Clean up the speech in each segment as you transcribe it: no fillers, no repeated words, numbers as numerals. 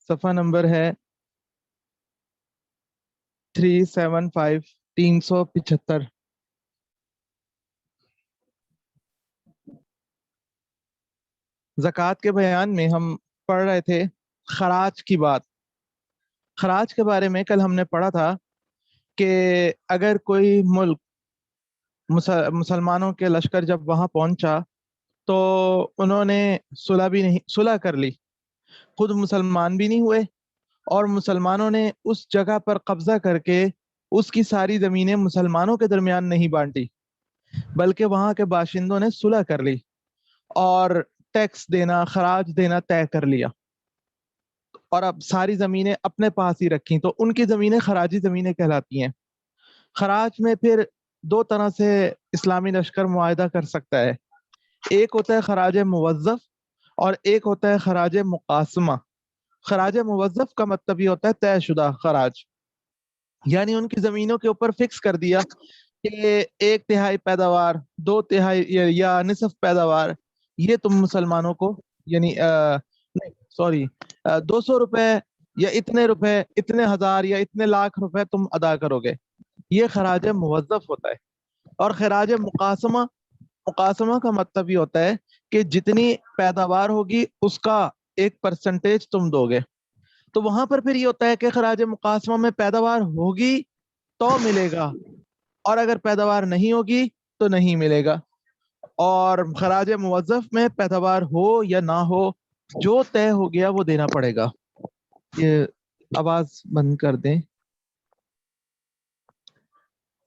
صفحہ نمبر ہے 375 375۔ زکوٰۃ کے بیان میں ہم پڑھ رہے تھے خراج کی بات۔ خراج کے بارے میں کل ہم نے پڑھا تھا کہ اگر کوئی ملک مسلمانوں کے لشکر جب وہاں پہنچا تو انہوں نے صلح کر لی، خود مسلمان بھی نہیں ہوئے، اور مسلمانوں نے اس جگہ پر قبضہ کر کے اس کی ساری زمینیں مسلمانوں کے درمیان نہیں بانٹی، بلکہ وہاں کے باشندوں نے صلح کر لی اور ٹیکس دینا، خراج دینا طے کر لیا، اور اب ساری زمینیں اپنے پاس ہی رکھیں، تو ان کی زمینیں خراجی زمینیں کہلاتی ہیں۔ خراج میں پھر دو طرح سے اسلامی لشکر معاہدہ کر سکتا ہے، ایک ہوتا ہے خراج موظف اور ایک ہوتا ہے خراج مقاسمہ۔ خراج موظف کا مطلب یہ ہوتا ہے طے شدہ خراج، یعنی ان کی زمینوں کے اوپر فکس کر دیا کہ 1/3 پیداوار، 2/3 یا نصف پیداوار یہ تم مسلمانوں کو، یعنی سوری 200 روپے یا اتنے روپے، اتنے ہزار یا اتنے لاکھ روپے تم ادا کرو گے، یہ خراج موظف ہوتا ہے۔ اور خراج مقاسمہ کا مطلب یہ ہوتا ہے کہ جتنی پیداوار ہوگی اس کا 1% تم دو گے۔ تو وہاں پر پھر یہ ہوتا ہے کہ خراج مقاسمہ میں پیداوار ہوگی تو ملے گا، اور اگر پیداوار نہیں ہوگی تو نہیں ملے گا۔ اور خراج موظف میں پیداوار ہو یا نہ ہو، جو طے ہو گیا وہ دینا پڑے گا۔ یہ آواز بند کر دیں۔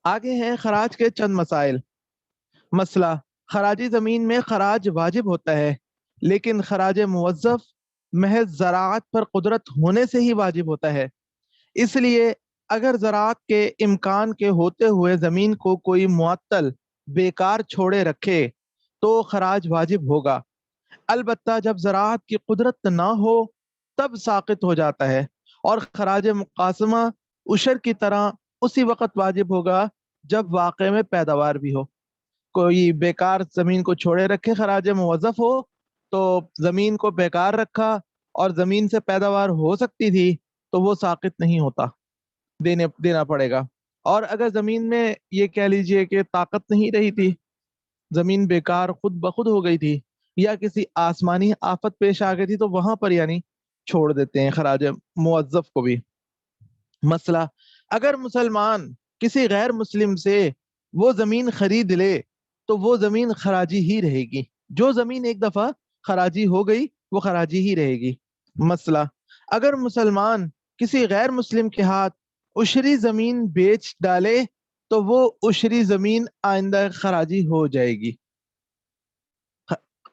آگے ہیں خراج کے چند مسائل۔ مسئلہ: خراجی زمین میں خراج واجب ہوتا ہے، لیکن خراج موظف محض زراعت پر قدرت ہونے سے ہی واجب ہوتا ہے۔ اس لیے اگر زراعت کے امکان کے ہوتے ہوئے زمین کو کوئی معطل بیکار چھوڑے رکھے تو خراج واجب ہوگا، البتہ جب زراعت کی قدرت نہ ہو تب ساقط ہو جاتا ہے، اور خراج مقاسمہ عشر کی طرح اسی وقت واجب ہوگا جب واقع میں پیداوار بھی ہو۔ کوئی بیکار زمین کو چھوڑے رکھے، خراج موظف ہو تو زمین کو بیکار رکھا اور زمین سے پیداوار ہو سکتی تھی تو وہ ساقط نہیں ہوتا، دینا پڑے گا۔ اور اگر زمین میں یہ کہہ لیجئے کہ طاقت نہیں رہی تھی، زمین بیکار خود بخود ہو گئی تھی، یا کسی آسمانی آفت پیش آ گئی تھی، تو وہاں پر یعنی چھوڑ دیتے ہیں خراج موظف کو بھی۔ مسئلہ: اگر مسلمان کسی غیر مسلم سے وہ زمین خرید لے تو وہ زمین خراجی ہی رہے گی، جو زمین ایک دفعہ خراجی ہو گئی وہ خراجی ہی رہے گی۔ مسئلہ: اگر مسلمان کسی غیر مسلم کے ہاتھ عشری زمین بیچ ڈالے تو وہ عشری زمین آئندہ خراجی ہو جائے گی۔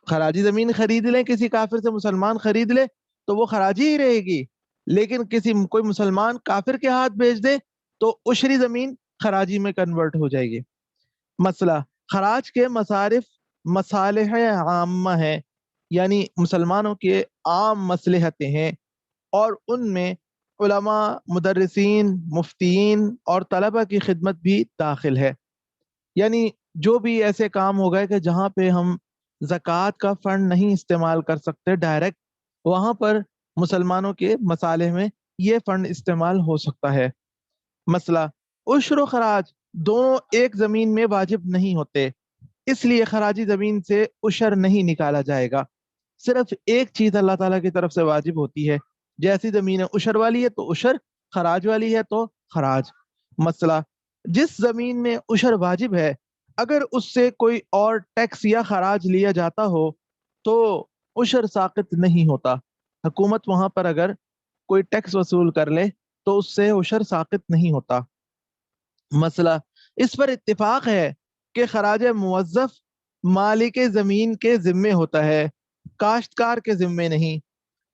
خراجی زمین خرید لیں، کسی کافر سے مسلمان خرید لے تو وہ خراجی ہی رہے گی، لیکن کوئی مسلمان کافر کے ہاتھ بیچ دے تو عشری زمین خراجی میں کنورٹ ہو جائے گی۔ مسئلہ: خراج کے مصارف مصالح عامہ ہیں، یعنی مسلمانوں کے عام مصلحتیں ہیں، اور ان میں علماء، مدرسین، مفتیین اور طلبہ کی خدمت بھی داخل ہے۔ یعنی جو بھی ایسے کام ہو گئے کہ جہاں پہ ہم زکوٰۃ کا فنڈ نہیں استعمال کر سکتے ڈائریکٹ، وہاں پر مسلمانوں کے مصالح میں یہ فنڈ استعمال ہو سکتا ہے۔ مسئلہ: عشر و خراج دونوں ایک زمین میں واجب نہیں ہوتے، اس لیے خراجی زمین سے عشر نہیں نکالا جائے گا، صرف ایک چیز اللہ تعالیٰ کی طرف سے واجب ہوتی ہے، جیسی زمین عشر والی ہے تو عشر، خراج والی ہے تو خراج۔ مسئلہ: جس زمین میں عشر واجب ہے، اگر اس سے کوئی اور ٹیکس یا خراج لیا جاتا ہو تو عشر ساقط نہیں ہوتا۔ حکومت وہاں پر اگر کوئی ٹیکس وصول کر لے تو اس سے عشر ساقط نہیں ہوتا۔ مسئلہ: اس پر اتفاق ہے کہ خراج موظف مالک زمین کے ذمے ہوتا ہے، کاشتکار کے ذمے نہیں۔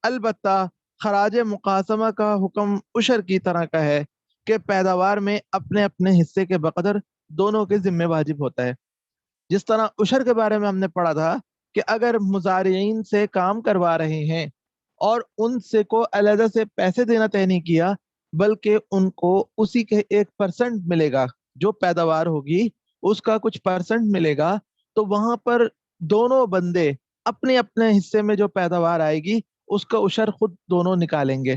البتہ خراج مقاسمہ کا حکم عشر کی طرح کا ہے کہ پیداوار میں اپنے اپنے حصے کے بقدر دونوں کے ذمے واجب ہوتا ہے۔ جس طرح عشر کے بارے میں ہم نے پڑھا تھا کہ اگر مزارعین سے کام کروا رہے ہیں اور ان سے کو علیحدہ سے پیسے دینا طے نہیں کیا، بلکہ ان کو اسی کے 1% ملے گا، جو پیداوار ہوگی اس کا کچھ پرسنٹ ملے گا، تو وہاں پر دونوں بندے اپنے اپنے حصے میں جو پیداوار آئے گی اس کا عشر خود دونوں نکالیں گے.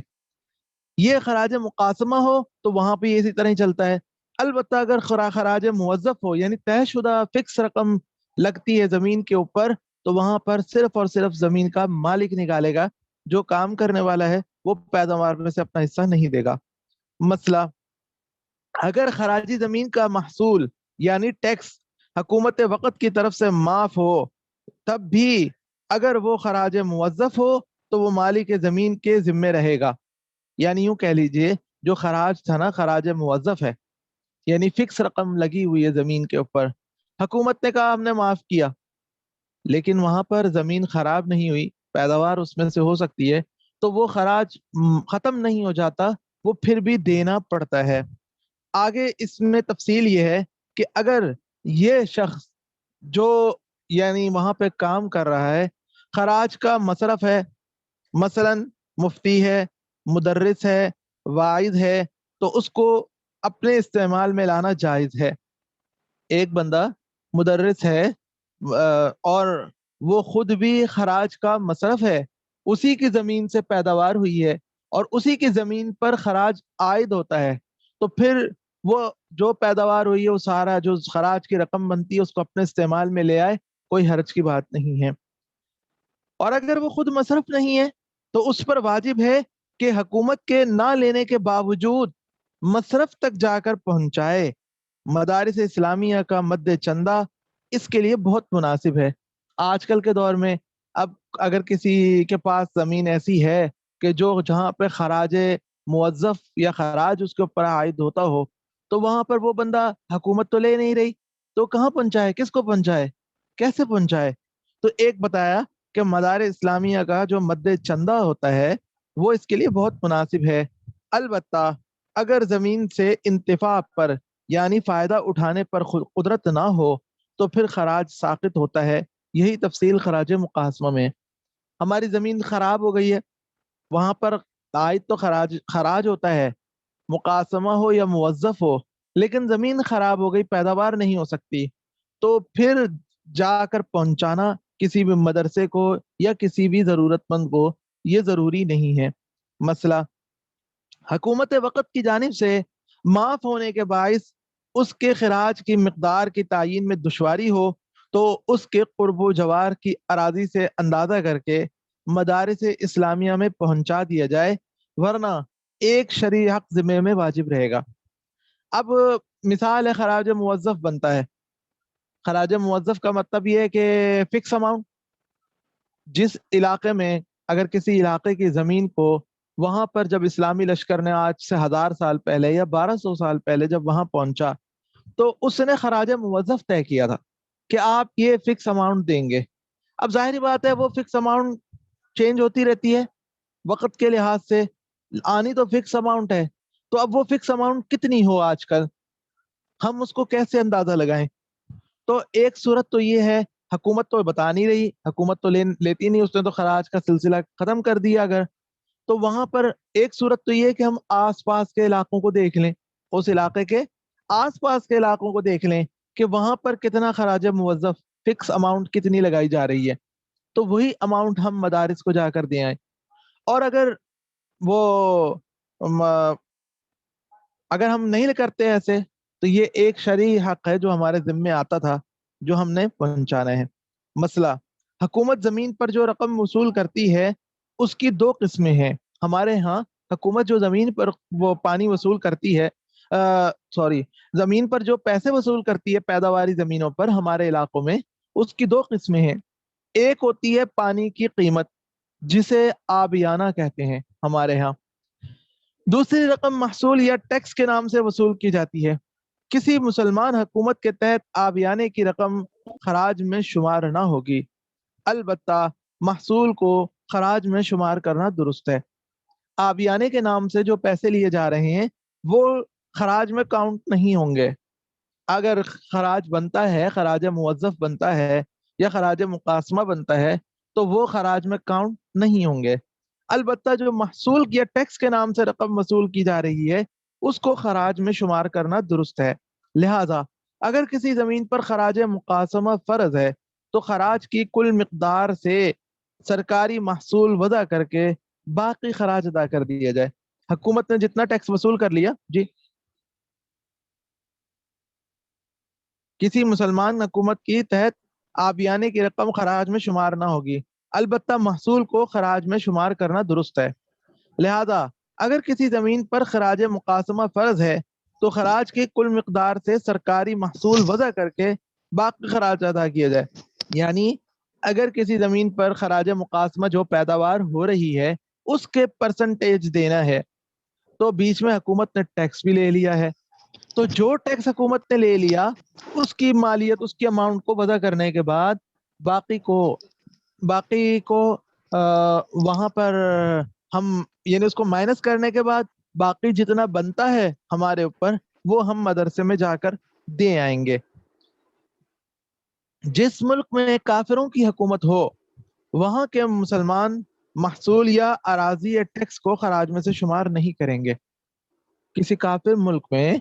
یہ خراج مقاسمہ ہو تو وہاں پہ اسی طرح ہی چلتا ہے. البتہ اگر خراج موظف ہو یعنی طے شدہ فکس رقم لگتی ہے زمین کے اوپر, تو وہاں پر صرف اور صرف زمین کا مالک نکالے گا, جو کام کرنے والا ہے وہ پیداوار میں سے اپنا حصہ نہیں دے گا. مسئلہ, اگر خراجی زمین کا محصول یعنی ٹیکس حکومت وقت کی طرف سے معاف ہو, تب بھی اگر وہ خراج موظف ہو تو وہ مالک زمین کے ذمے رہے گا. یعنی یوں کہہ لیجئے جو خراج تھا نا, خراج موظف ہے, یعنی فکس رقم لگی ہوئی ہے زمین کے اوپر, حکومت نے کہا ہم نے معاف کیا, لیکن وہاں پر زمین خراب نہیں ہوئی, پیداوار اس میں سے ہو سکتی ہے, تو وہ خراج ختم نہیں ہو جاتا, وہ پھر بھی دینا پڑتا ہے. آگے اس میں تفصیل یہ ہے کہ اگر یہ شخص جو یعنی وہاں پہ کام کر رہا ہے خراج کا مصرف ہے, مثلا مفتی ہے, مدرس ہے, واعظ ہے, تو اس کو اپنے استعمال میں لانا جائز ہے. ایک بندہ مدرس ہے اور وہ خود بھی خراج کا مصرف ہے, اسی کی زمین سے پیداوار ہوئی ہے اور اسی کی زمین پر خراج عائد ہوتا ہے, تو پھر وہ جو پیداوار ہوئی ہے وہ سارا جو خراج کی رقم بنتی ہے اس کو اپنے استعمال میں لے آئے, کوئی حرج کی بات نہیں ہے. اور اگر وہ خود مصرف نہیں ہے تو اس پر واجب ہے کہ حکومت کے نہ لینے کے باوجود مصرف تک جا کر پہنچائے. مدارس اسلامیہ کا مد چندہ اس کے لیے بہت مناسب ہے. آج کل کے دور میں اب اگر کسی کے پاس زمین ایسی ہے کہ جو جہاں پہ خراج موظف یا خراج اس کے اوپر عائد ہوتا ہو, تو وہاں پر وہ بندہ حکومت تو لے نہیں رہی, تو کہاں پہنچائے, کس کو پہنچائے, کیسے پہنچائے؟ تو ایک بتایا کہ مدارس اسلامیہ کا جو مد چندہ ہوتا ہے وہ اس کے لیے بہت مناسب ہے. البتہ اگر زمین سے انتفاع پر یعنی فائدہ اٹھانے پر قدرت نہ ہو تو پھر خراج ساقط ہوتا ہے. یہی تفصیل خراج مقاسمہ میں. ہماری زمین خراب ہو گئی ہے, وہاں پر عائد تو خراج ہوتا ہے, مقاسمہ ہو یا موظف ہو, لیکن زمین خراب ہو گئی, پیداوار نہیں ہو سکتی, تو پھر جا کر پہنچانا کسی بھی مدرسے کو یا کسی بھی ضرورت مند کو یہ ضروری نہیں ہے. مسئلہ, حکومت وقت کی جانب سے معاف ہونے کے باعث اس کے خراج کی مقدار کی تعیین میں دشواری ہو تو اس کے قرب و جوار کی اراضی سے اندازہ کر کے مدارس اسلامیہ میں پہنچا دیا جائے, ورنہ ایک شرعی حق ذمہ میں واجب رہے گا. اب مثال ہے خراج موظف بنتا ہے. خراج موظف کا مطلب یہ ہے کہ فکس اماؤنٹ, جس علاقے میں اگر کسی علاقے کی زمین کو وہاں پر جب اسلامی لشکر نے آج سے 1000 سال پہلے یا 1200 سال پہلے جب وہاں پہنچا تو اس نے خراج موظف طے کیا تھا کہ آپ یہ فکس اماؤنٹ دیں گے. اب ظاہری بات ہے وہ فکس اماؤنٹ چینج ہوتی رہتی ہے وقت کے لحاظ سے, آنی تو فکس اماؤنٹ ہے, تو اب وہ فکس اماؤنٹ کتنی ہو آج کل, ہم اس کو کیسے اندازہ لگائیں؟ تو ایک صورت تو یہ ہے, حکومت تو بتا نہیں رہی, حکومت تو لیتی نہیں, اس نے تو خراج کا سلسلہ ختم کر دیا. اگر تو وہاں پر ایک صورت تو یہ ہے کہ ہم آس پاس کے علاقوں کو دیکھ لیں, اس علاقے کے آس پاس کے علاقوں کو دیکھ لیں کہ وہاں پر کتنا خراج موظف فکس اماؤنٹ کتنی لگائی جا رہی ہے, تو وہی اماؤنٹ ہم مدارس کو جا کر دے آئیں. اور اگر وہ اگر ہم نہیں کرتے ایسے تو یہ ایک شرعی حق ہے جو ہمارے ذمے آتا تھا, جو ہم نے پہنچانا ہے. مسئلہ, حکومت زمین پر جو رقم وصول کرتی ہے اس کی دو قسمیں ہیں. ہمارے ہاں حکومت جو زمین پر وہ پانی وصول کرتی ہے, زمین پر جو پیسے وصول کرتی ہے پیداواری زمینوں پر ہمارے علاقوں میں, اس کی دو قسمیں ہیں. ایک ہوتی ہے پانی کی قیمت جسے آبیانہ کہتے ہیں ہمارے ہاں. دوسری رقم محصول یا ٹیکس کے نام سے وصول کی جاتی ہے. کسی مسلمان حکومت کے تحت آبیانے کی رقم خراج میں شمار نہ ہوگی, البتہ محصول کو خراج میں شمار کرنا درست ہے. آبیانے کے نام سے جو پیسے لیے جا رہے ہیں وہ خراج میں کاؤنٹ نہیں ہوں گے. اگر خراج بنتا ہے, خراج موظف بنتا ہے یا خراج مقاسمہ بنتا ہے تو وہ خراج میں کاؤنٹ نہیں ہوں گے. البتہ جو محصول یا ٹیکس کے نام سے رقم وصول کی جا رہی ہے اس کو خراج میں شمار کرنا درست ہے. لہذا اگر کسی زمین پر خراج مقاسمہ فرض ہے تو خراج کی کل مقدار سے سرکاری محصول وضع کر کے باقی خراج ادا کر دیا جائے. حکومت نے جتنا ٹیکس وصول کر لیا جی، کسی مسلمان حکومت کی تحت آبیانے کی رقم خراج میں شمار نہ ہوگی، البتہ محصول کو خراج میں شمار کرنا درست ہے. لہذا اگر کسی زمین پر خراج مقاسمہ فرض ہے تو خراج کی کل مقدار سے سرکاری محصول وضع کر کے باقی خراج ادا کیا جائے. یعنی اگر کسی زمین پر خراج مقاسمہ جو پیداوار ہو رہی ہے اس کے پرسنٹیج دینا ہے تو بیچ میں حکومت نے ٹیکس بھی لے لیا ہے، تو جو ٹیکس حکومت نے لے لیا اس کی مالیت، اس کی اماؤنٹ کو وضع کرنے کے بعد باقی کو وہاں پر ہم یعنی اس کو مائنس کرنے کے بعد باقی جتنا بنتا ہے ہمارے اوپر وہ ہم مدرسے میں جا کر دے آئیں گے. جس ملک میں کافروں کی حکومت ہو وہاں کے مسلمان محصول یا اراضی یا ٹیکس کو خراج میں سے شمار نہیں کریں گے. کسی کافر ملک میں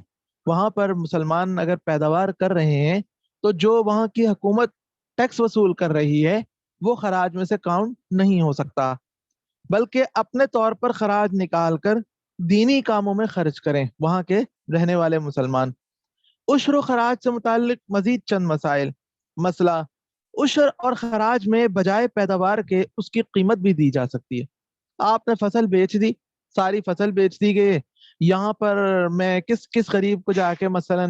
وہاں پر مسلمان اگر پیداوار کر رہے ہیں تو جو وہاں کی حکومت ٹیکس وصول کر رہی ہے وہ خراج میں سے کاؤنٹ نہیں ہو سکتا، بلکہ اپنے طور پر خراج نکال کر دینی کاموں میں خرچ کریں وہاں کے رہنے والے مسلمان. عشر و خراج سے متعلق مزید چند مسائل. مسئلہ، عشر اور خراج میں بجائے پیداوار کے اس کی قیمت بھی دی جا سکتی ہے. آپ نے فصل بیچ دی، ساری فصل بیچ دی گئی، یہاں پر میں کس غریب کو جا کے مثلا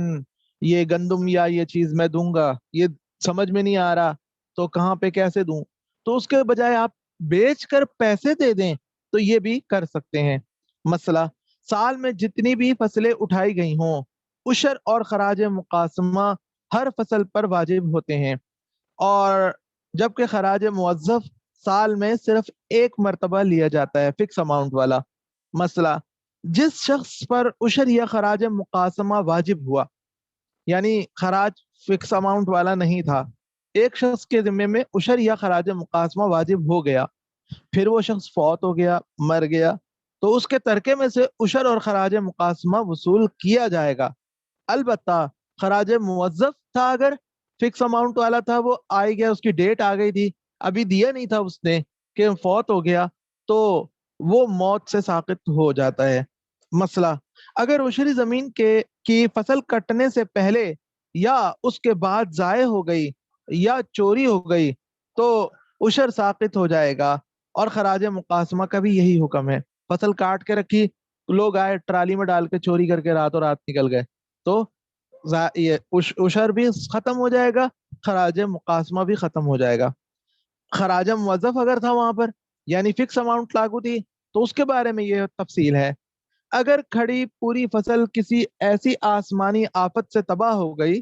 یہ گندم یا یہ چیز میں دوں گا، یہ سمجھ میں نہیں آ رہا تو کہاں پہ کیسے دوں، تو اس کے بجائے آپ بیچ کر پیسے دے دیں تو یہ بھی کر سکتے ہیں. مسئلہ، سال میں جتنی بھی فصلیں اٹھائی گئی ہوں عشر اور خراج مقاسمہ ہر فصل پر واجب ہوتے ہیں، اور جبکہ خراج موظف سال میں صرف ایک مرتبہ لیا جاتا ہے، فکس اماؤنٹ والا. مسئلہ، جس شخص پر عشر یا خراج مقاسمہ واجب ہوا، یعنی خراج فکس اماؤنٹ والا نہیں تھا، ایک شخص کے ذمے میں عشر یا خراج مقاسمہ واجب ہو گیا، پھر وہ شخص فوت ہو گیا، مر گیا، تو اس کے ترکے میں سے عشر اور خراج مقاسمہ وصول کیا جائے گا. البتہ خراج موظف تھا، اگر فکس اماؤنٹ والا تھا، وہ آئی گیا، اس کی ڈیٹ آ گئی تھی، ابھی دیا نہیں تھا اس نے کہ فوت ہو گیا، تو وہ موت سے ساقط ہو جاتا ہے. مسئلہ، اگر عشری زمین کی فصل کٹنے سے پہلے یا اس کے بعد ضائع ہو گئی یا چوری ہو گئی تو عشر ساقط ہو جائے گا، اور خراج مقاسمہ کا بھی یہی حکم ہے. فصل کاٹ کے رکھی، لوگ آئے ٹرالی میں ڈال کے چوری کر کے راتوں رات نکل گئے تو یہ عشر بھی ختم ہو جائے گا، خراج مقاسمہ بھی ختم ہو جائے گا. خراج موظف اگر تھا وہاں پر، یعنی فکس اماؤنٹ لاگو تھی، تو اس کے بارے میں یہ تفصیل ہے. اگر کھڑی پوری فصل کسی ایسی آسمانی آفت سے تباہ ہو گئی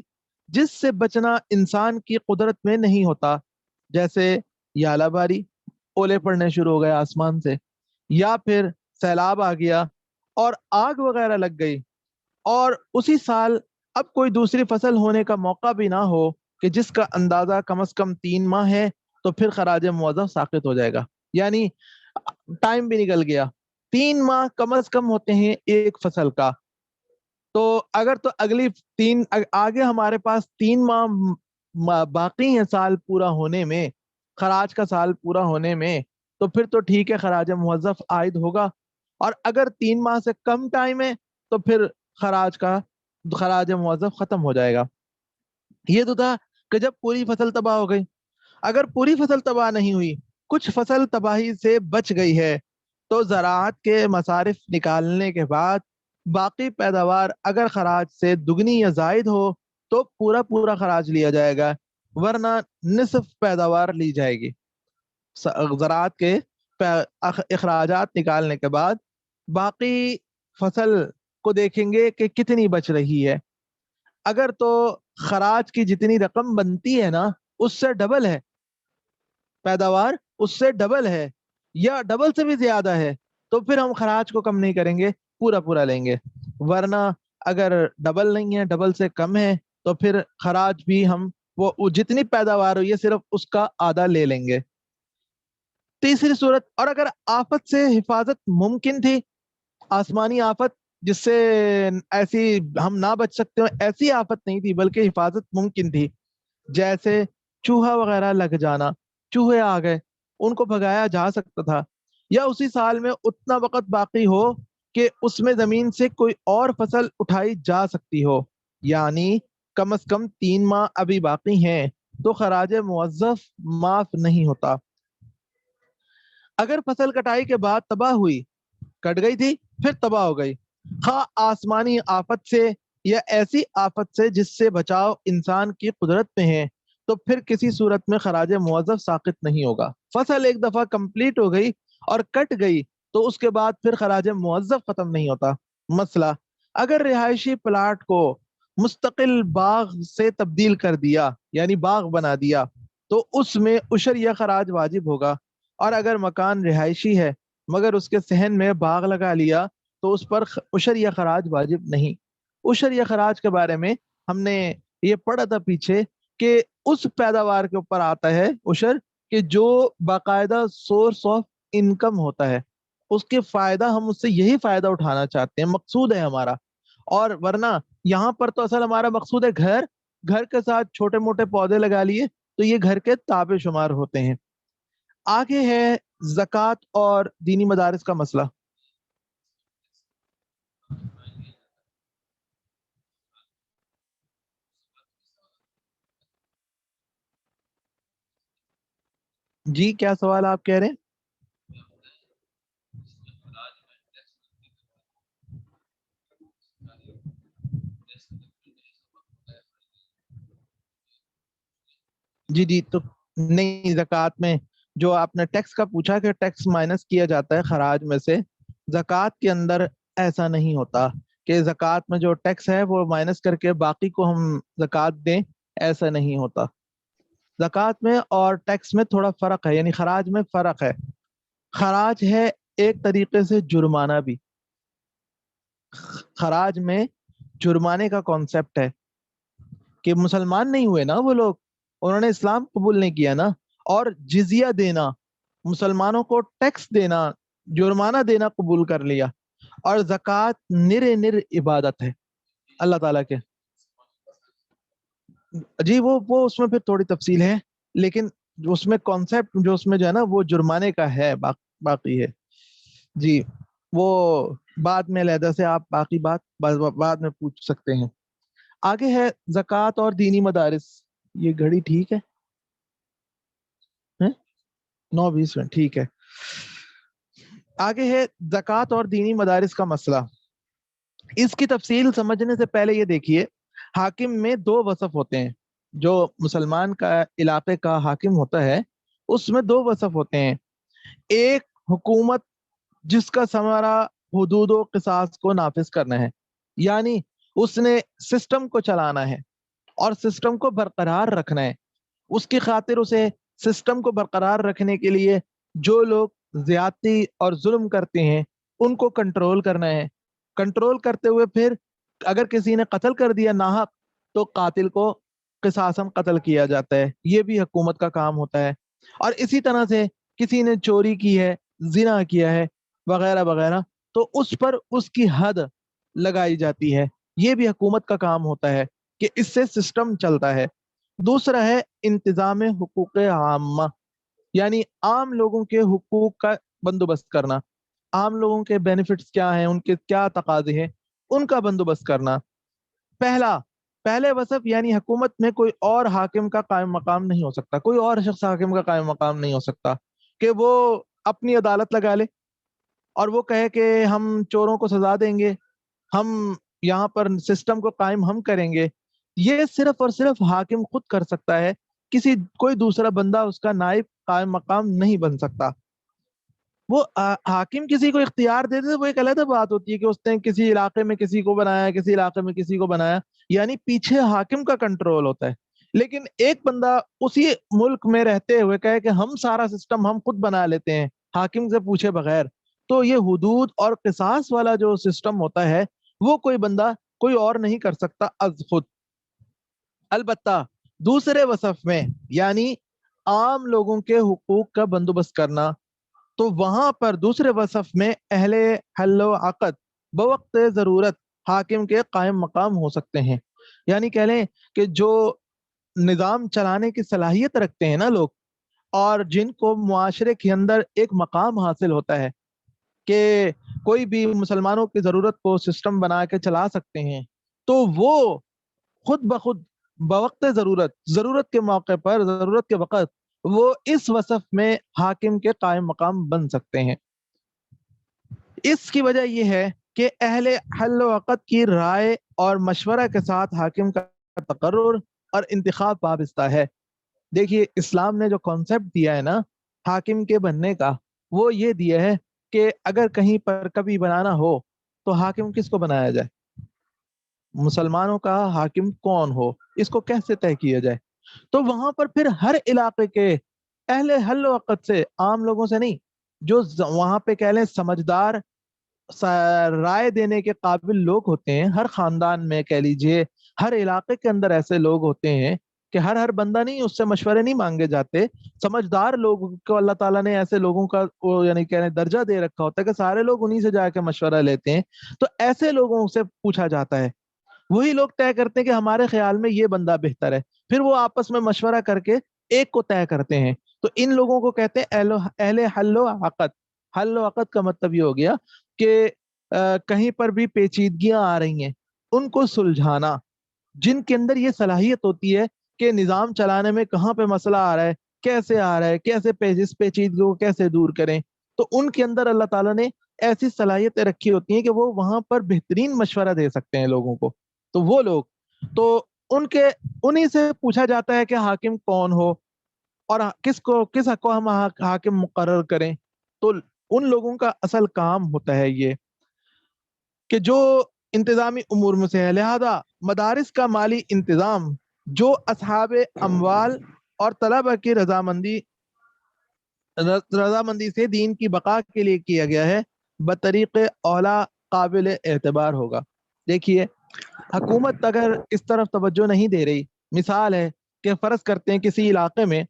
جس سے بچنا انسان کی قدرت میں نہیں ہوتا، جیسے یالہ باری، اولے پڑنے شروع ہو گئے آسمان سے، یا پھر سیلاب آ گیا اور آگ وغیرہ لگ گئی، اور اسی سال اب کوئی دوسری فصل ہونے کا موقع بھی نہ ہو کہ جس کا اندازہ کم از کم 3 ماہ ہے، تو پھر خراج موظف ساقط ہو جائے گا. یعنی ٹائم بھی نکل گیا، 3 ماہ کم از کم ہوتے ہیں ایک فصل کا، تو اگر تو اگلی آگے ہمارے پاس 3 ماہ باقی ہیں سال پورا ہونے میں، خراج کا سال پورا ہونے میں، تو پھر تو ٹھیک ہے، خراج موظف عائد ہوگا. اور اگر 3 ماہ سے کم ٹائم ہے تو پھر خراج موظف ختم ہو جائے گا. یہ تو تھا کہ جب پوری فصل تباہ ہو گئی. اگر پوری فصل تباہ نہیں ہوئی، کچھ فصل تباہی سے بچ گئی ہے، تو زراعت کے مصارف نکالنے کے بعد باقی پیداوار اگر خراج سے دگنی یا زائد ہو تو پورا خراج لیا جائے گا، ورنہ نصف پیداوار لی جائے گی. زراعت کے اخراجات نکالنے کے بعد باقی فصل کو دیکھیں گے کہ کتنی بچ رہی ہے. اگر تو خراج کی جتنی رقم بنتی ہے نا اس سے ڈبل ہے پیداوار، اس سے ڈبل ہے یا ڈبل سے بھی زیادہ ہے، تو پھر ہم خراج کو کم نہیں کریں گے، پورا لیں گے. ورنہ اگر ڈبل نہیں ہے، ڈبل سے کم ہے، تو پھر خراج بھی ہم وہ جتنی پیداوار ہوئی ہے صرف اس کا آدھا لے لیں گے. تیسری صورت، اور اگر آفت سے حفاظت ممکن تھی، آسمانی آفت جس سے ایسی ہم نہ بچ سکتے ہو، ایسی آفت نہیں تھی بلکہ حفاظت ممکن تھی، جیسے چوہا وغیرہ لگ جانا، چوہے آ گئے ان کو بھگایا جا سکتا تھا، یا اسی سال میں اتنا وقت باقی ہو کہ اس میں زمین سے کوئی اور فصل اٹھائی جا سکتی ہو، یعنی کم از کم 3 ماہ ابھی باقی ہیں، تو خراج موظف معاف نہیں ہوتا۔ اگر فصل کٹائی کے بعد تباہ ہوئی، کٹ گئی تھی پھر تباہ ہو گئی، خواہ آسمانی آفت سے یا ایسی آفت سے جس سے بچاؤ انسان کی قدرت میں ہے، تو پھر کسی صورت میں خراج موظف ساقط نہیں ہوگا۔ فصل ایک دفعہ کمپلیٹ ہو گئی اور کٹ گئی تو اس کے بعد پھر خراج موظف ختم نہیں ہوتا۔ مسئلہ، اگر رہائشی پلاٹ کو مستقل باغ سے تبدیل کر دیا، یعنی باغ بنا دیا، تو اس میں عشر یا خراج واجب ہوگا، اور اگر مکان رہائشی ہے مگر اس کے صحن میں باغ لگا لیا تو اس پر عشر یا خراج واجب نہیں۔ عشر یا خراج کے بارے میں ہم نے یہ پڑھا تھا پیچھے کہ اس پیداوار کے اوپر آتا ہے عشر کہ جو باقاعدہ سورس آف انکم ہوتا ہے، اس کے فائدہ، ہم اس سے یہی فائدہ اٹھانا چاہتے ہیں، مقصود ہے ہمارا۔ اور ورنہ یہاں پر تو اصل ہمارا مقصود ہے گھر کے ساتھ چھوٹے موٹے پودے لگا لیے تو یہ گھر کے تابع شمار ہوتے ہیں۔ آگے ہے زکوٰۃ اور دینی مدارس کا مسئلہ۔ جی کیا سوال آپ کہہ رہے ہیں؟ جی تو نہیں، زکوٰۃ میں جو آپ نے ٹیکس کا پوچھا کہ ٹیکس مائنس کیا جاتا ہے خراج میں سے، زکوٰۃ کے اندر ایسا نہیں ہوتا کہ زکوٰۃ میں جو ٹیکس ہے وہ مائنس کر کے باقی کو ہم زکوٰۃ دیں، ایسا نہیں ہوتا۔ زکوٰۃ میں اور ٹیکس میں تھوڑا فرق ہے، یعنی خراج میں فرق ہے۔ خراج ہے ایک طریقے سے جرمانہ بھی، خراج میں جرمانے کا کانسیپٹ ہے کہ مسلمان نہیں ہوئے نا وہ لوگ، انہوں نے اسلام قبول نہیں کیا نا، اور جزیہ دینا، مسلمانوں کو ٹیکس دینا، جرمانہ دینا قبول کر لیا، اور زکوٰۃ نر عبادت ہے اللہ تعالیٰ کے۔ جی وہ اس میں پھر تھوڑی تفصیل ہے، لیکن اس میں کانسیپٹ جو اس میں جو ہے نا وہ جرمانے کا ہے، باقی ہے۔ جی وہ بعد میں علیحدہ سے آپ باقی بات بعد میں پوچھ سکتے ہیں۔ آگے ہے زکوٰۃ اور دینی مدارس۔ یہ گھڑی ٹھیک ہے؟ 9:20 ٹھیک ہے۔ آگے ہے زکوٰۃ اور دینی مدارس کا مسئلہ۔ اس کی تفصیل سمجھنے سے پہلے یہ دیکھیے، حاکم میں 2 وصف ہوتے ہیں۔ جو مسلمان کا علاقے کا حاکم ہوتا ہے اس میں 2 وصف ہوتے ہیں۔ ایک، حکومت جس کا ثمرہ حدود و قصاص کو نافذ کرنا ہے، یعنی اس نے سسٹم کو چلانا ہے اور سسٹم کو برقرار رکھنا ہے۔ اس کی خاطر اسے سسٹم کو برقرار رکھنے کے لیے جو لوگ زیادتی اور ظلم کرتے ہیں ان کو کنٹرول کرنا ہے۔ کنٹرول کرتے ہوئے پھر اگر کسی نے قتل کر دیا ناحق تو قاتل کو قصاصاً قتل کیا جاتا ہے، یہ بھی حکومت کا کام ہوتا ہے۔ اور اسی طرح سے کسی نے چوری کی ہے، زنا کیا ہے وغیرہ وغیرہ، تو اس پر اس کی حد لگائی جاتی ہے، یہ بھی حکومت کا کام ہوتا ہے کہ اس سے سسٹم چلتا ہے۔ دوسرا ہے انتظام حقوق عامہ، یعنی عام لوگوں کے حقوق کا بندوبست کرنا، عام لوگوں کے بینیفٹس کیا ہیں، ان کے کیا تقاضے ہیں، ان کا بندوبست کرنا۔ پہلے وصف یعنی حکومت میں کوئی اور حاکم کا قائم مقام نہیں ہو سکتا، کوئی اور شخص حاکم کا قائم مقام نہیں ہو سکتا کہ وہ اپنی عدالت لگا لے اور وہ کہے کہ ہم چوروں کو سزا دیں گے، ہم یہاں پر سسٹم کو قائم ہم کریں گے۔ یہ صرف اور صرف حاکم خود کر سکتا ہے، کوئی دوسرا بندہ اس کا نائب قائم مقام نہیں بن سکتا۔ وہ حاکم کسی کو اختیار دے دے وہ ایک علیحدہ بات ہوتی ہے کہ اس نے کسی علاقے میں کسی کو بنایا، کسی علاقے میں کسی کو بنایا، یعنی پیچھے حاکم کا کنٹرول ہوتا ہے۔ لیکن ایک بندہ اسی ملک میں رہتے ہوئے کہے کہ ہم سارا سسٹم ہم خود بنا لیتے ہیں حاکم سے پوچھے بغیر، تو یہ حدود اور قصاص والا جو سسٹم ہوتا ہے وہ کوئی بندہ کوئی اور نہیں کر سکتا از خود۔ البتہ دوسرے وصف میں یعنی عام لوگوں کے حقوق کا بندوبست کرنا، تو وہاں پر دوسرے وصف میں اہل حل و عقد بوقت ضرورت حاکم کے قائم مقام ہو سکتے ہیں۔ یعنی کہہ لیں کہ جو نظام چلانے کی صلاحیت رکھتے ہیں نا لوگ، اور جن کو معاشرے کے اندر ایک مقام حاصل ہوتا ہے کہ کوئی بھی مسلمانوں کی ضرورت کو سسٹم بنا کے چلا سکتے ہیں، تو وہ خود بخود بوقت ضرورت کے موقع پر، ضرورت کے وقت وہ اس وصف میں حاکم کے قائم مقام بن سکتے ہیں۔ اس کی وجہ یہ ہے کہ اہل حل و عقد کی رائے اور مشورہ کے ساتھ حاکم کا تقرر اور انتخاب وابستہ ہے۔ دیکھیے اسلام نے جو کانسیپٹ دیا ہے نا حاکم کے بننے کا، وہ یہ دیا ہے کہ اگر کہیں پر کبھی بنانا ہو تو حاکم کس کو بنایا جائے، مسلمانوں کا حاکم کون ہو، اس کو کیسے طے کیا جائے۔ تو وہاں پر پھر ہر علاقے کے اہل حل و عقد سے، عام لوگوں سے نہیں، جو وہاں پہ کہہ لیں سمجھدار رائے دینے کے قابل لوگ ہوتے ہیں، ہر خاندان میں کہہ لیجئے، ہر علاقے کے اندر ایسے لوگ ہوتے ہیں کہ ہر بندہ نہیں، اس سے مشورے نہیں مانگے جاتے، سمجھدار لوگ کو اللہ تعالیٰ نے ایسے لوگوں کا یعنی کہہ درجہ دے رکھا ہوتا ہے کہ سارے لوگ انہی سے جا کے مشورہ لیتے ہیں۔ تو ایسے لوگوں سے پوچھا جاتا ہے، وہی لوگ طے کرتے ہیں کہ ہمارے خیال میں یہ بندہ بہتر ہے، پھر وہ آپس میں مشورہ کر کے ایک کو طے کرتے ہیں۔ تو ان لوگوں کو کہتے ہیں اہل حل و عقد۔ حل و عقد کا مطلب یہ ہو گیا کہ کہیں پر بھی پیچیدگیاں آ رہی ہیں ان کو سلجھانا، جن کے اندر یہ صلاحیت ہوتی ہے کہ نظام چلانے میں کہاں پہ مسئلہ آ رہا ہے، کیسے آ رہا ہے، کیسے اس پیچیدگیوں کو کیسے دور کریں، تو ان کے اندر اللہ تعالیٰ نے ایسی صلاحیتیں رکھی ہوتی ہیں کہ وہ وہاں پر بہترین مشورہ دے سکتے ہیں لوگوں کو۔ تو وہ لوگ تو انہی سے پوچھا جاتا ہے کہ حاکم کون ہو اور کس حق کو ہم حاکم مقرر کریں۔ تو ان لوگوں کا اصل کام ہوتا ہے یہ کہ جو انتظامی امور میں سے ہے، لہذا مدارس کا مالی انتظام جو اصحاب اموال اور طلبہ کی رضامندی سے دین کی بقا کے لیے کیا گیا ہے، بطریق اولا قابل اعتبار ہوگا۔ دیکھیے حکومت اگر اس طرف توجہ نہیں دے رہی، مثال ہے کہ فرض کرتے ہیں کسی علاقے میں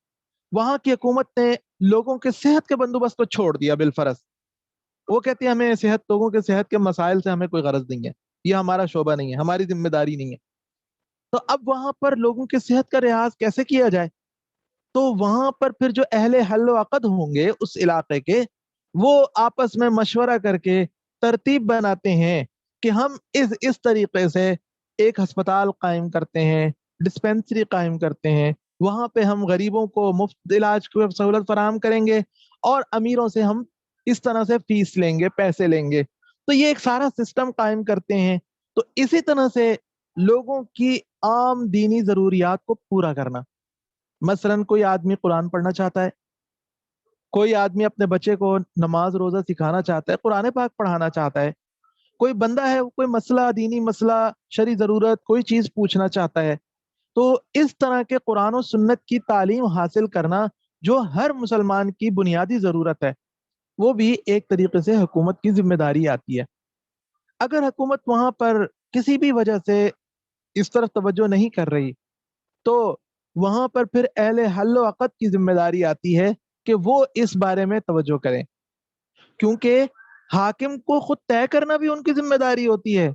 وہاں کی حکومت نے لوگوں کے صحت کے بندوبست کو چھوڑ دیا بالفرض، وہ کہتی ہے ہمیں لوگوں کے صحت کے مسائل سے ہمیں کوئی غرض نہیں ہے، یہ ہمارا شعبہ نہیں ہے، ہماری ذمہ داری نہیں ہے۔ تو اب وہاں پر لوگوں کی صحت کا لحاظ کیسے کیا جائے؟ تو وہاں پر پھر جو اہل حل و عقد ہوں گے اس علاقے کے، وہ آپس میں مشورہ کر کے ترتیب بناتے ہیں کہ ہم اس طریقے سے ایک ہسپتال قائم کرتے ہیں، ڈسپینسری قائم کرتے ہیں، وہاں پہ ہم غریبوں کو مفت علاج کی سہولت فراہم کریں گے اور امیروں سے ہم اس طرح سے فیس لیں گے، پیسے لیں گے۔ تو یہ ایک سارا سسٹم قائم کرتے ہیں۔ تو اسی طرح سے لوگوں کی عام دینی ضروریات کو پورا کرنا، مثلا کوئی آدمی قرآن پڑھنا چاہتا ہے، کوئی آدمی اپنے بچے کو نماز روزہ سکھانا چاہتا ہے، قرآن پاک پڑھانا چاہتا ہے، کوئی بندہ ہے کوئی مسئلہ، دینی مسئلہ، شرعی ضرورت، کوئی چیز پوچھنا چاہتا ہے، تو اس طرح کے قرآن و سنت کی تعلیم حاصل کرنا جو ہر مسلمان کی بنیادی ضرورت ہے، وہ بھی ایک طریقے سے حکومت کی ذمہ داری آتی ہے۔ اگر حکومت وہاں پر کسی بھی وجہ سے اس طرف توجہ نہیں کر رہی تو وہاں پر پھر اہل حل و عقد کی ذمہ داری آتی ہے کہ وہ اس بارے میں توجہ کریں، کیونکہ حاکم کو خود طے کرنا بھی ان کی ذمہ داری ہوتی ہے۔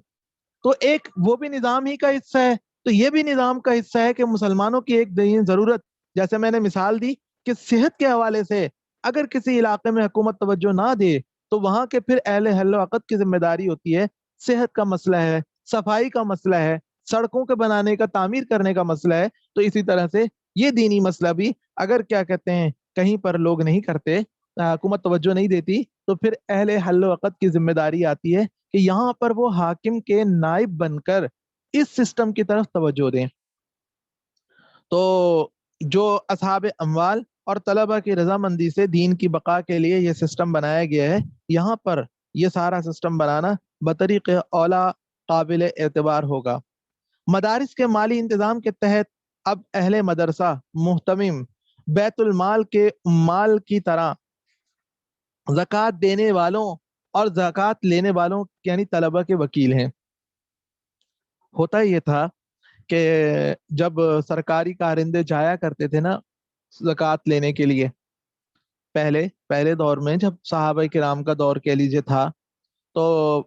تو ایک وہ بھی نظام ہی کا حصہ ہے، تو یہ بھی نظام کا حصہ ہے کہ مسلمانوں کی ایک دینی ضرورت، جیسے میں نے مثال دی کہ صحت کے حوالے سے اگر کسی علاقے میں حکومت توجہ نہ دے تو وہاں کے پھر اہل حل و عقد کی ذمہ داری ہوتی ہے، صحت کا مسئلہ ہے، صفائی کا مسئلہ ہے، سڑکوں کے بنانے کا، تعمیر کرنے کا مسئلہ ہے، تو اسی طرح سے یہ دینی مسئلہ بھی اگر کیا کہتے ہیں کہیں پر لوگ نہیں کرتے، حکومت توجہ نہیں دیتی، تو پھر اہل حل و عقد کی ذمہ داری آتی ہے کہ یہاں پر وہ حاکم کے نائب بن کر اس سسٹم کی طرف توجہ دیں۔ تو جو اصحاب اموال اور طلبہ کی رضامندی سے دین کی بقا کے لیے یہ سسٹم بنایا گیا ہے، یہاں پر یہ سارا سسٹم بنانا بطریق اولا قابل اعتبار ہوگا۔ مدارس کے مالی انتظام کے تحت اب اہل مدرسہ محتمم بیت المال کے مال کی طرح زکوٰۃ دینے والوں اور زکوٰۃ لینے والوں یعنی طلبہ کے وکیل ہیں۔ ہوتا یہ تھا کہ جب سرکاری کارندے جایا کرتے تھے نا زکوٰۃ لینے کے لیے، پہلے دور میں جب صحابہ کرام کا دور کہہ لیجیے تھا، تو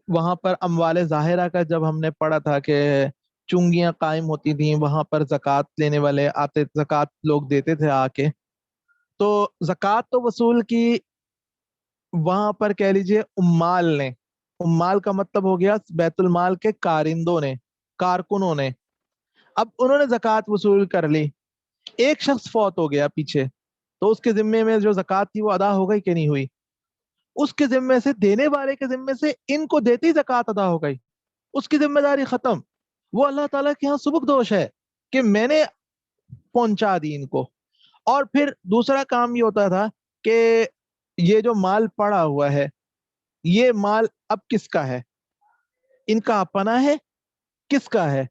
وہاں پر اموال ظاہرہ کا جب ہم نے پڑھا تھا کہ چنگیاں قائم ہوتی تھیں، وہاں پر زکوٰۃ لینے والے آتے، زکوٰۃ لوگ دیتے تھے آ کے۔ تو زکوٰۃ تو وصول کی وہاں پر کہہ لیجئے عمال نے. عمال کا مطلب ہو گیا بیت المال کے کارندوں نے, کارکنوں نے. اب انہوں نے زکوٰۃ وصول کر لی, ایک شخص فوت ہو گیا پیچھے, تو اس کے ذمے میں جو زکوٰۃ تھی وہ ادا ہو گئی کہ نہیں ہوئی؟ اس کے ذمے سے, دینے والے کے ذمے سے ان کو دیتی زکوٰۃ ادا ہو گئی, اس کی ذمہ داری ختم. وہ اللہ تعالیٰ کے یہاں سبک دوش ہے کہ میں نے پہنچا دی ان کو. اور پھر دوسرا کام یہ ہوتا تھا کہ یہ جو مال پڑا ہوا ہے, یہ مال اب کس کا ہے؟ ان کا اپنا ہے, کس کا ہے؟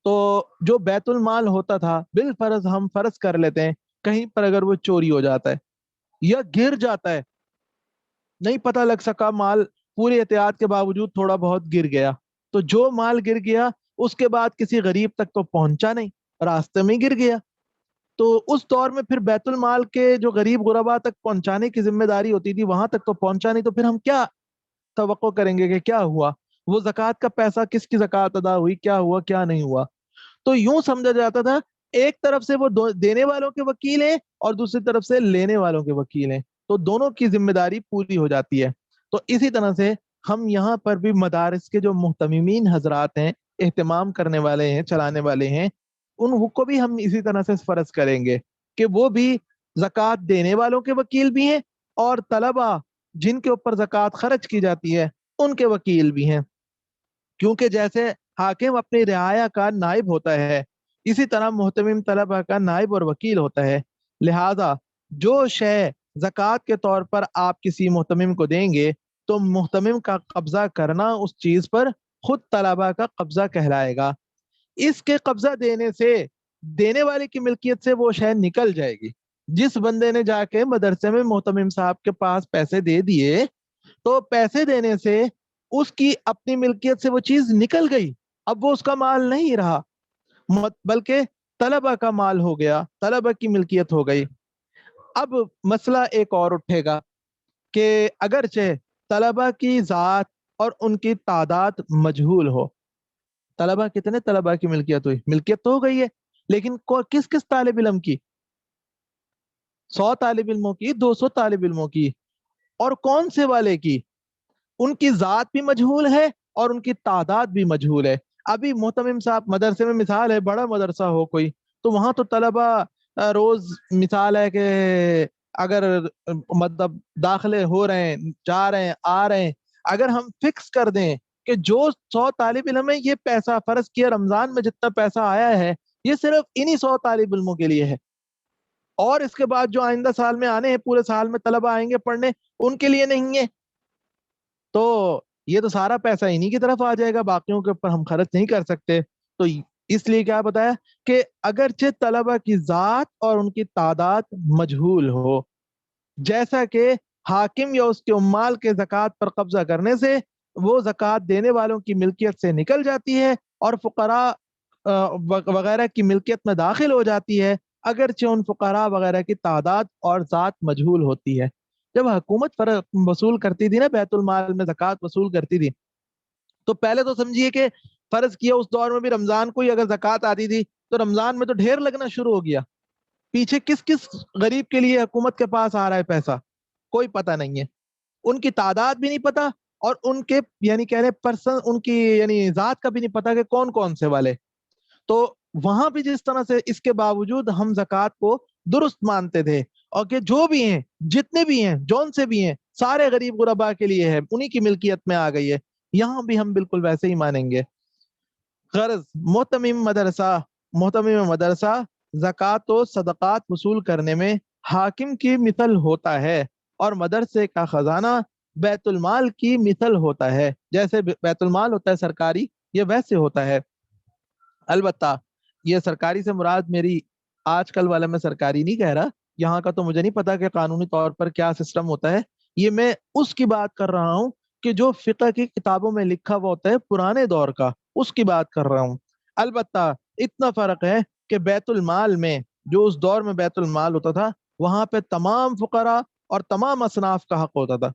تو جو بیت المال ہوتا تھا بالفرض ہم فرض کر لیتے ہیں کہیں پر اگر وہ چوری ہو جاتا ہے یا گر جاتا ہے, نہیں پتہ لگ سکا, مال پوری احتیاط کے باوجود تھوڑا بہت گر گیا, تو جو مال گر گیا اس کے بعد کسی غریب تک تو پہنچا نہیں, راستے میں گر گیا. تو اس دور میں پھر بیت المال کے جو غریب غربا تک پہنچانے کی ذمہ داری ہوتی تھی, وہاں تک تو پہنچا نہیں, تو پھر ہم کیا توقع کریں گے کہ کیا ہوا؟ وہ زکوٰۃ کا پیسہ کس کی زکوٰۃ ادا ہوئی, کیا ہوا کیا نہیں ہوا؟ تو یوں سمجھا جاتا تھا ایک طرف سے وہ دینے والوں کے وکیل ہیں اور دوسری طرف سے لینے والوں کے وکیل ہیں, تو دونوں کی ذمہ داری پوری ہو جاتی ہے. تو اسی طرح سے ہم یہاں پر بھی مدارس کے جو محتممین حضرات ہیں, اہتمام کرنے والے ہیں, چلانے والے ہیں, ان کو بھی ہم اسی طرح سے فرض کریں گے کہ وہ بھی زکوٰۃ دینے والوں کے وکیل بھی ہیں اور طلبہ جن کے اوپر زکوٰۃ خرچ کی جاتی ہے ان کے وکیل بھی ہیں. کیونکہ جیسے حاکم اپنی رعایا کا نائب ہوتا ہے, اسی طرح محتمم طلبہ کا نائب اور وکیل ہوتا ہے. لہذا جو شے زکوٰۃ کے طور پر آپ کسی محتمم کو دیں گے تو محتمم کا قبضہ کرنا اس چیز پر خود طلبہ کا قبضہ کہلائے گا. اس کے قبضہ دینے سے دینے والے کی ملکیت سے وہ شے نکل جائے گی. جس بندے نے جا کے مدرسے میں محتمم صاحب کے پاس پیسے دے دیے, تو پیسے دینے سے اس کی اپنی ملکیت سے وہ چیز نکل گئی, اب وہ اس کا مال نہیں رہا بلکہ طلبہ کا مال ہو گیا, طلبہ کی ملکیت ہو گئی. اب مسئلہ ایک اور اٹھے گا کہ اگرچہ طلبہ کی ذات اور ان کی تعداد مجہول ہو, طلبہ کتنے طلبہ کی ملکیت ہوئی؟ ملکیت تو ہو گئی ہے, لیکن کس کس طالب علم کی؟ 100 طالب علموں کی, 200 طالب علموں کی, اور کون سے والے کی؟ ان کی ذات بھی مجہول ہے اور ان کی تعداد بھی مجہول ہے. ابھی محتمم صاحب مدرسے میں مثال ہے, بڑا مدرسہ ہو کوئی, تو وہاں تو طلبہ روز مثال ہے کہ اگر مطلب داخلے ہو رہے ہیں, جا رہے ہیں, آ رہے ہیں, اگر ہم فکس کر دیں کہ جو 100 طالب علم ہے یہ پیسہ فرض کیا رمضان میں جتنا پیسہ آیا ہے یہ صرف انہی 100 طالب علموں کے لیے ہے, اور اس کے بعد جو آئندہ سال میں آنے ہیں, پورے سال میں طلبہ آئیں گے پڑھنے, ان کے لیے نہیں ہے, تو یہ تو سارا پیسہ انہی کی طرف آ جائے گا, باقیوں کے اوپر ہم خرچ نہیں کر سکتے. تو اس لیے کیا بتایا کہ اگرچہ طلبہ کی ذات اور ان کی تعداد مجہول ہو, جیسا کہ حاکم یا اس کے عمال کے زکوٰۃ پر قبضہ کرنے سے وہ زکوٰۃ دینے والوں کی ملکیت سے نکل جاتی ہے اور فقراء وغیرہ کی ملکیت میں داخل ہو جاتی ہے, اگرچہ ان فقراء وغیرہ کی تعداد اور ذات مجہول ہوتی ہے. جب حکومت وصول کرتی تھی نا, بیت المال میں زکوٰۃ وصول کرتی تھی, تو پہلے تو سمجھیے کہ فرض کیا اس دور میں بھی رمضان کو ہی اگر زکوٰۃ آتی تھی تو رمضان میں تو ڈھیر لگنا شروع ہو گیا. پیچھے کس کس غریب کے لیے حکومت کے پاس آ رہا ہے پیسہ کوئی پتہ نہیں ہے, ان کی تعداد بھی نہیں پتہ, اور ان کے یعنی کہہ رہے پرسن ان کی یعنی ذات کا بھی نہیں پتہ کہ کون کون سے والے. تو وہاں بھی جس طرح سے اس کے باوجود ہم زکوٰۃ کو درست مانتے تھے, اور کہ جو بھی ہیں, جتنے بھی ہیں, جون سے بھی ہیں, سارے غریب غربا کے لیے ہے, انہی کی ملکیت میں آ گئی ہے, یہاں بھی ہم بالکل ویسے ہی مانیں گے. غرض محتمم مدرسہ زکوٰۃ و صدقات وصول کرنے میں حاکم کی مثل ہوتا ہے, اور مدرسے کا خزانہ بیت المال کی مثل ہوتا ہے. جیسے بیت المال ہوتا ہے سرکاری, یہ ویسے ہوتا ہے. البتہ یہ سرکاری سے مراد میری آج کل والا میں سرکاری نہیں کہہ رہا, یہاں کا تو مجھے نہیں پتا کہ قانونی طور پر کیا سسٹم ہوتا ہے, یہ میں اس کی بات کر رہا ہوں کہ جو فقہ کی کتابوں میں لکھا ہوا ہوتا ہے پرانے دور کا, اس کی بات کر رہا ہوں. البتہ اتنا فرق ہے کہ بیت المال میں, جو اس دور میں بیت المال ہوتا تھا, وہاں پہ تمام فقراء اور تمام اصناف کا حق ہوتا تھا,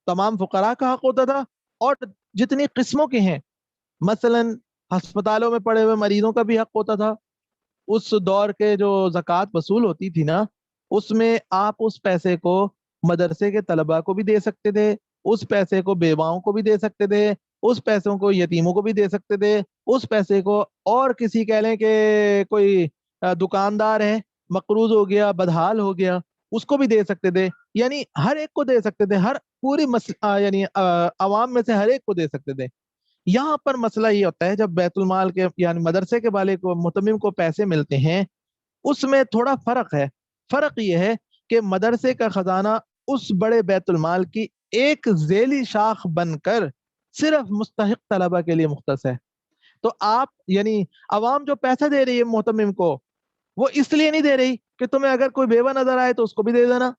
تمام فقراء کا حق ہوتا تھا, اور جتنی قسموں کے ہیں, مثلاً ہسپتالوں میں پڑے ہوئے مریضوں کا بھی حق ہوتا تھا. اس دور کے جو زکوٰۃ وصول ہوتی تھی نا, اس میں آپ اس پیسے کو مدرسے کے طلباء کو بھی دے سکتے تھے، اس پیسے کو بیواؤں کو بھی دے سکتے تھے، اس پیسوں کو یتیموں کو بھی دے سکتے تھے، اس پیسے کو اور کسی کہہ لیں کہ کوئی دکاندار ہے مقروض ہو گیا، بدحال ہو گیا، اس کو بھی دے سکتے تھے، یعنی ہر ایک کو دے سکتے تھے، ہر پوری یعنی عوام میں سے ہر ایک کو دے سکتے تھے۔ یہاں پر مسئلہ یہ ہوتا ہے جب بیت المال کے یعنی مدرسے کے والے کو متمم کو پیسے ملتے ہیں، اس میں تھوڑا فرق ہے۔ فرق یہ ہے کہ مدرسے کا خزانہ اس بڑے بیت المال کی ایک ذیلی شاخ بن کر صرف مستحق طلبہ کے لیے مختص ہے۔ تو آپ یعنی عوام جو پیسہ دے رہی ہے متمم کو، وہ اس لیے نہیں دے رہی کہ تمہیں اگر کوئی بیوہ نظر آئے تو اس کو بھی دے دینا،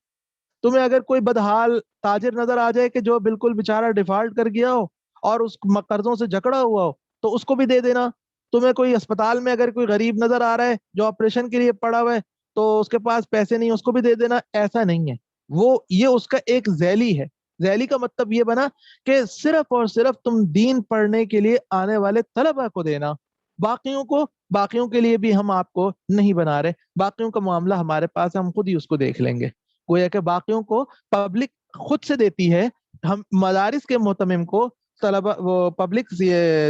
تمہیں اگر کوئی بدحال تاجر نظر آ جائے کہ جو بالکل بیچارہ ڈیفالٹ کر گیا ہو اور اس قرضوں سے جکڑا ہوا ہو تو اس کو بھی دے دینا، تمہیں کوئی اسپتال میں اگر کوئی غریب نظر آ رہا ہے جو آپریشن کے لیے پڑا ہوا ہے تو اس کے پاس پیسے نہیں، اس کو بھی دے دینا، ایسا نہیں ہے۔ وہ یہ اس کا ایک ذیلی ہے۔ ذیلی کا مطلب یہ بنا کہ صرف اور صرف تم دین پڑھنے کے لیے آنے والے طلبہ کو دینا، باقیوں کے لیے بھی ہم آپ کو نہیں بنا رہے، باقیوں کا معاملہ ہمارے پاس ہے، ہم خود ہی اس کو دیکھ لیں گے۔ گویا کہ باقیوں کو پبلک خود سے دیتی ہے، ہم مدارس کے متمم کو طلبہ وہ پبلک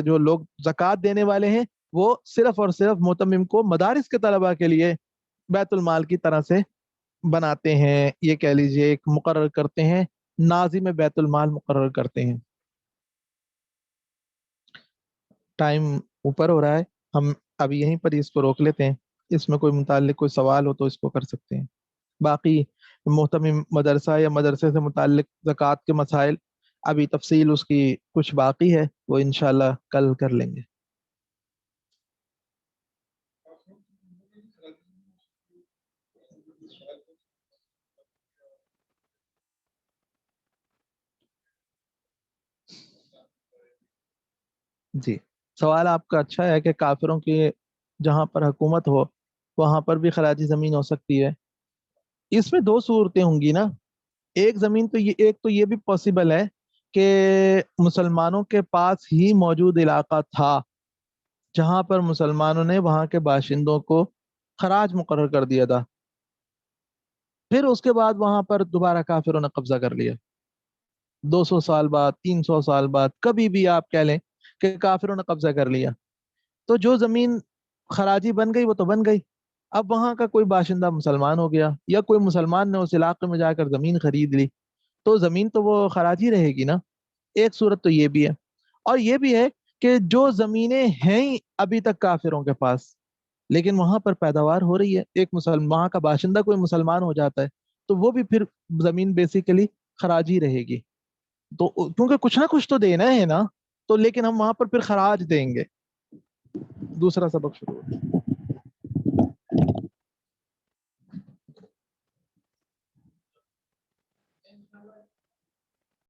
جو لوگ زکوٰۃ دینے والے ہیں وہ صرف اور صرف متمم کو مدارس کے طلبہ کے لیے بیت المال کی طرح سے بناتے ہیں، یہ کہہ لیجئے ایک مقرر کرتے ہیں، ناظم بیت المال مقرر کرتے ہیں۔ ٹائم اوپر ہو رہا ہے، ہم ابھی یہیں پر اس کو روک لیتے ہیں، اس میں کوئی متعلق کوئی سوال ہو تو اس کو کر سکتے ہیں، باقی محتمم مدرسہ یا مدرسے سے متعلق زکوٰۃ کے مسائل ابھی تفصیل اس کی کچھ باقی ہے، وہ انشاءاللہ کل کر لیں گے۔ جی، سوال آپ کا اچھا ہے کہ کافروں کی جہاں پر حکومت ہو وہاں پر بھی خراجی زمین ہو سکتی ہے۔ اس میں دو صورتیں ہوں گی نا، ایک زمین تو ایک تو یہ بھی پاسبل ہے کہ مسلمانوں کے پاس ہی موجود علاقہ تھا جہاں پر مسلمانوں نے وہاں کے باشندوں کو خراج مقرر کر دیا تھا، پھر اس کے بعد وہاں پر دوبارہ کافروں نے قبضہ کر لیا، 200 سال بعد، 300 سال بعد، کبھی بھی آپ کہہ لیں کہ کافروں نے قبضہ کر لیا، تو جو زمین خراجی بن گئی وہ تو بن گئی۔ اب وہاں کا کوئی باشندہ مسلمان ہو گیا یا کوئی مسلمان نے اس علاقے میں جا کر زمین خرید لی تو زمین تو وہ خراجی رہے گی نا۔ ایک صورت تو یہ بھی ہے، اور یہ بھی ہے کہ جو زمینیں ہیں ہی ابھی تک کافروں کے پاس لیکن وہاں پر پیداوار ہو رہی ہے، ایک وہاں کا باشندہ کوئی مسلمان ہو جاتا ہے تو وہ بھی پھر زمین بیسیکلی خراجی رہے گی، تو کیونکہ کچھ نہ کچھ تو دینا ہے نا، تو لیکن ہم وہاں پر پھر خراج دیں گے۔ دوسرا سبق شروع۔